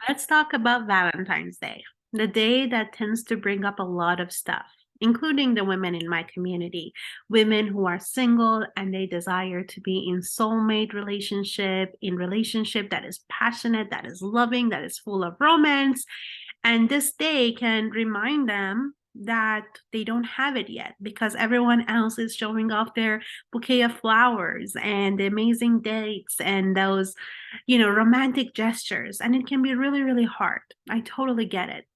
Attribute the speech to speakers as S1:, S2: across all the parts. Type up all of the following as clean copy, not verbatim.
S1: Let's talk about Valentine's Day, the day that tends to bring up a lot of stuff, including the women in my community, women who are single and they desire to be in soulmate relationship, in relationship that is passionate, that is loving, that is full of romance. And this day can remind them that they don't have it yet because everyone else is showing off their bouquet of flowers and the amazing dates and those, romantic gestures. And it can be really, really hard. I totally get it.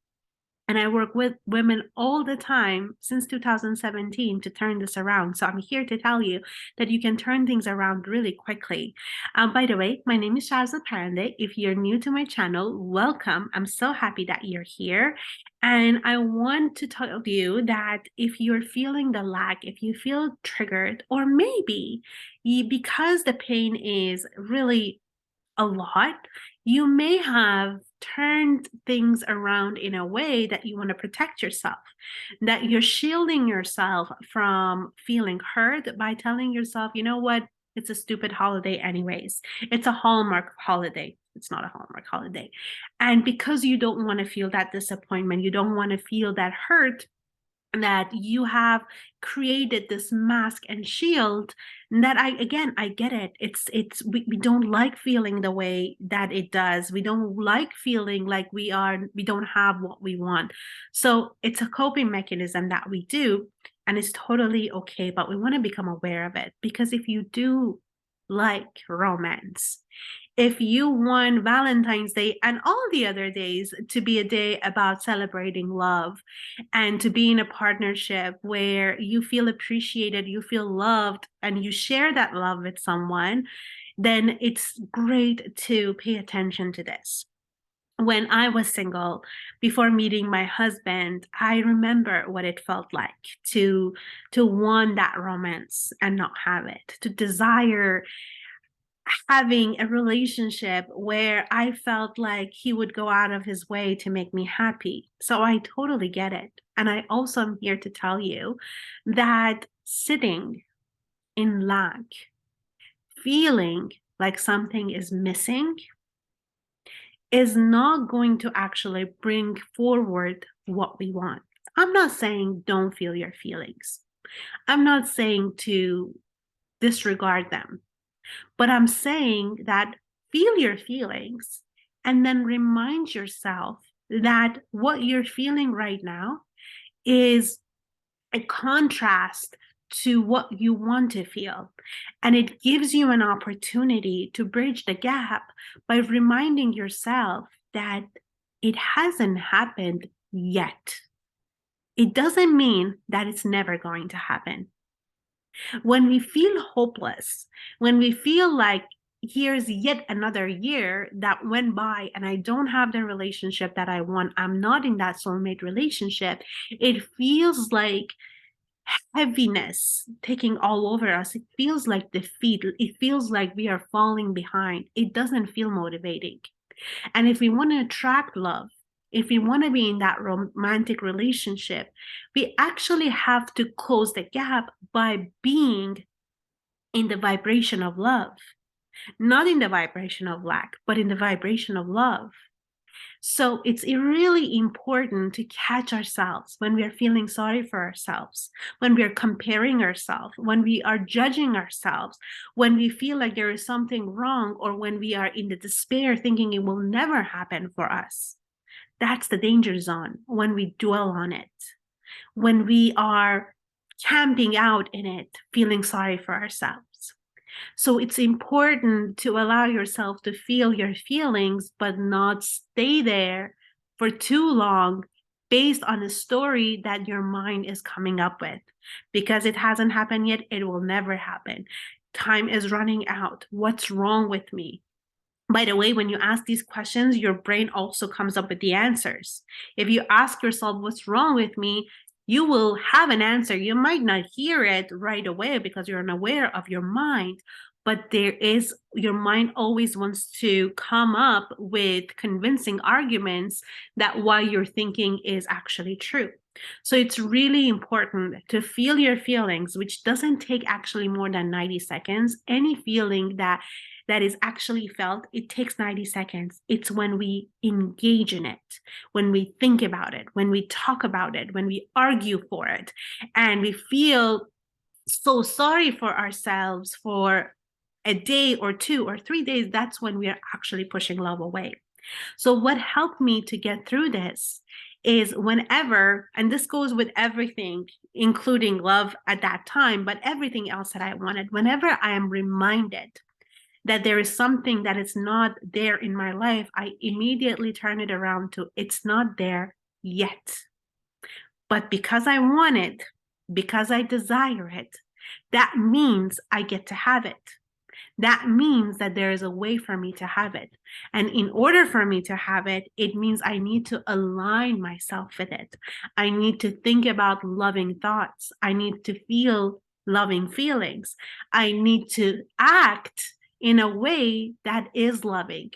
S1: And I work with women all the time since 2017 to turn this around. So I'm here to tell you that you can turn things around really quickly. By the way, my name is Shahrzad. If you're new to my channel, welcome. I'm so happy that you're here. And I want to tell you that if you're feeling the lack, if you feel triggered, or maybe because the pain is really a lot, you may have turned things around in a way that you want to protect yourself, that you're shielding yourself from feeling hurt by telling yourself, you know what, it's a stupid holiday, anyways. It's a Hallmark holiday. It's not a Hallmark holiday. And because you don't want to feel that disappointment, you don't want to feel that hurt, that you have created this mask and shield that I get it. We don't like feeling the way that it does. We don't like feeling like we don't have what we want. So it's a coping mechanism that we do, and it's totally okay, but we want to become aware of it, because if you do like romance, if you want Valentine's Day and all the other days to be a day about celebrating love and to be in a partnership where you feel appreciated, you feel loved, and you share that love with someone, then it's great to pay attention to this. When I was single, before meeting my husband, I remember what it felt like to want that romance and not have it, to desire having a relationship where I felt like he would go out of his way to make me happy. So I totally get it. And I also am here to tell you that sitting in lack, feeling like something is missing, is not going to actually bring forward what we want. I'm not saying don't feel your feelings. I'm not saying to disregard them. But I'm saying that feel your feelings and then remind yourself that what you're feeling right now is a contrast to what you want to feel. And it gives you an opportunity to bridge the gap by reminding yourself that it hasn't happened yet. It doesn't mean that it's never going to happen. When we feel hopeless, when we feel like here's yet another year that went by and I don't have the relationship that I want, I'm not in that soulmate relationship, it feels like heaviness taking all over us. It feels like defeat. It feels like we are falling behind. It doesn't feel motivating. And if we want to attract love, if we want to be in that romantic relationship, we actually have to close the gap by being in the vibration of love, not in the vibration of lack, but in the vibration of love. So it's really important to catch ourselves when we are feeling sorry for ourselves, when we are comparing ourselves, when we are judging ourselves, when we feel like there is something wrong, or when we are in the despair thinking it will never happen for us. That's the danger zone when we dwell on it, when we are camping out in it, feeling sorry for ourselves. So it's important to allow yourself to feel your feelings, but not stay there for too long based on a story that your mind is coming up with. Because it hasn't happened yet, it will never happen. Time is running out. What's wrong with me? By the way, when you ask these questions, your brain also comes up with the answers. If you ask yourself, what's wrong with me? You will have an answer. You might not hear it right away because you're unaware of your mind, but your mind always wants to come up with convincing arguments that what you're thinking is actually true. So it's really important to feel your feelings, which doesn't take actually more than 90 seconds. Any feeling that is actually felt, it takes 90 seconds. It's when we engage in it, when we think about it, when we talk about it, when we argue for it, and we feel so sorry for ourselves for a day or 2 or 3 days. That's when we are actually pushing love away. So what helped me to get through this is whenever, and this goes with everything, including love at that time, but everything else that I wanted, whenever I am reminded that there is something that is not there in my life, I immediately turn it around to it's not there yet. But because I want it, because I desire it, that means I get to have it. That means that there is a way for me to have it. And in order for me to have it, it means I need to align myself with it. I need to think about loving thoughts. I need to feel loving feelings. I need to act in a way that is loving.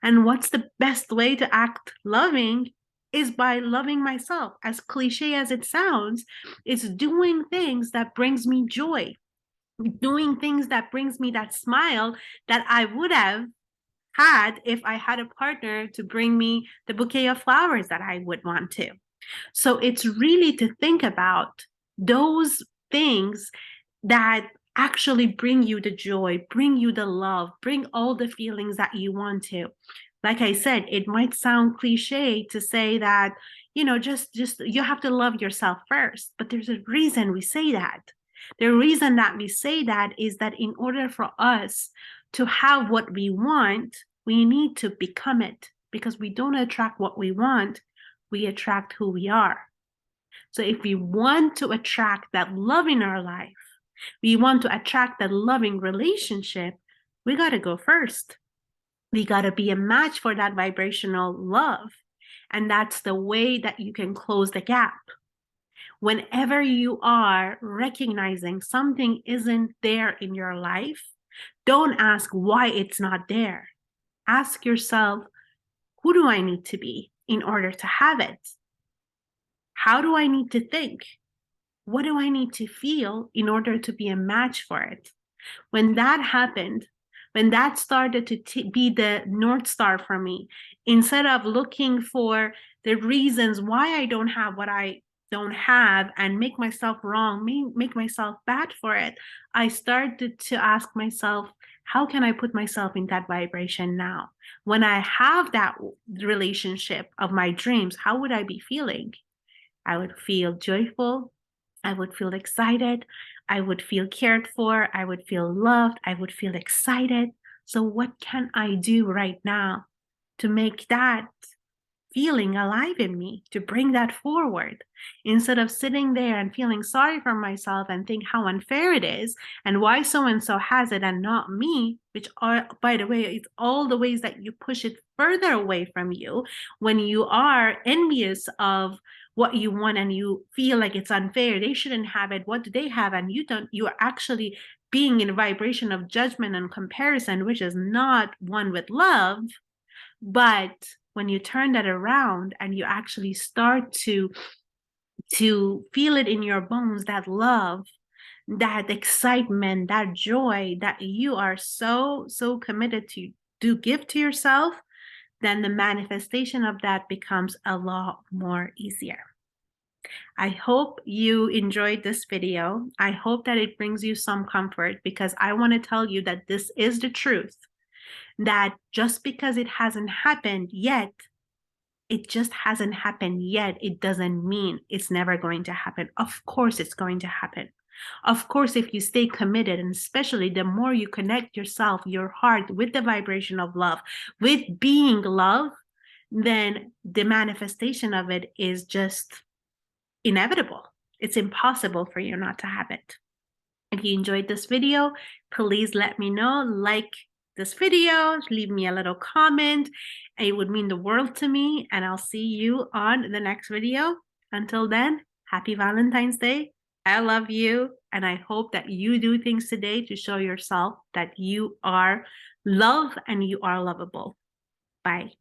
S1: And what's the best way to act loving is by loving myself. As cliche as it sounds, it's doing things that brings me joy, doing things that brings me that smile that I would have had if I had a partner to bring me the bouquet of flowers that I would want to. So it's really to think about those things that actually bring you the joy, bring you the love, bring all the feelings that you want to. Like I said, it might sound cliche to say that, just you have to love yourself first, but there's a reason we say that. The reason that we say that is that in order for us to have what we want, we need to become it, because we don't attract what we want, we attract who we are. So if we want to attract that love in our life, we want to attract that loving relationship, we got to go first. We got to be a match for that vibrational love. And that's the way that you can close the gap. Whenever you are recognizing something isn't there in your life, don't ask why it's not there. Ask yourself, who do I need to be in order to have it? How do I need to think? What do I need to feel in order to be a match for it? When that happened, when that started to be the North Star for me, instead of looking for the reasons why I don't have what I don't have and make myself wrong, make myself bad for it, I started to ask myself, how can I put myself in that vibration now? When I have that relationship of my dreams, how would I be feeling? I would feel joyful. I would feel excited. I would feel cared for. I would feel loved. I would feel excited. So what can I do right now to make that feeling alive in me, to bring that forward, instead of sitting there and feeling sorry for myself and think how unfair it is and why so and so has it and not me, which are, by the way, it's all the ways that you push it further away from you when you are envious of what you want and you feel like it's unfair, they shouldn't have it, what do they have and you don't. You are actually being in a vibration of judgment and comparison, which is not one with love. But when you turn that around and you actually start to feel it in your bones, that love, that excitement, that joy that you are so committed to do give to yourself, then the manifestation of that becomes a lot more easier. I hope you enjoyed this video. I hope that it brings you some comfort, because I want to tell you that this is the truth, that just because it hasn't happened yet, it just hasn't happened yet, it doesn't mean it's never going to happen. Of course it's going to happen. Of course, if you stay committed, and especially the more you connect yourself, your heart, with the vibration of love, with being love, then the manifestation of it is just inevitable. It's impossible for you not to have it. If you enjoyed this video, please let me know. Like this video, leave me a little comment. It would mean the world to me, and I'll see you on the next video. Until then, happy Valentine's Day. I love you, and I hope that you do things today to show yourself that you are love and you are lovable. Bye.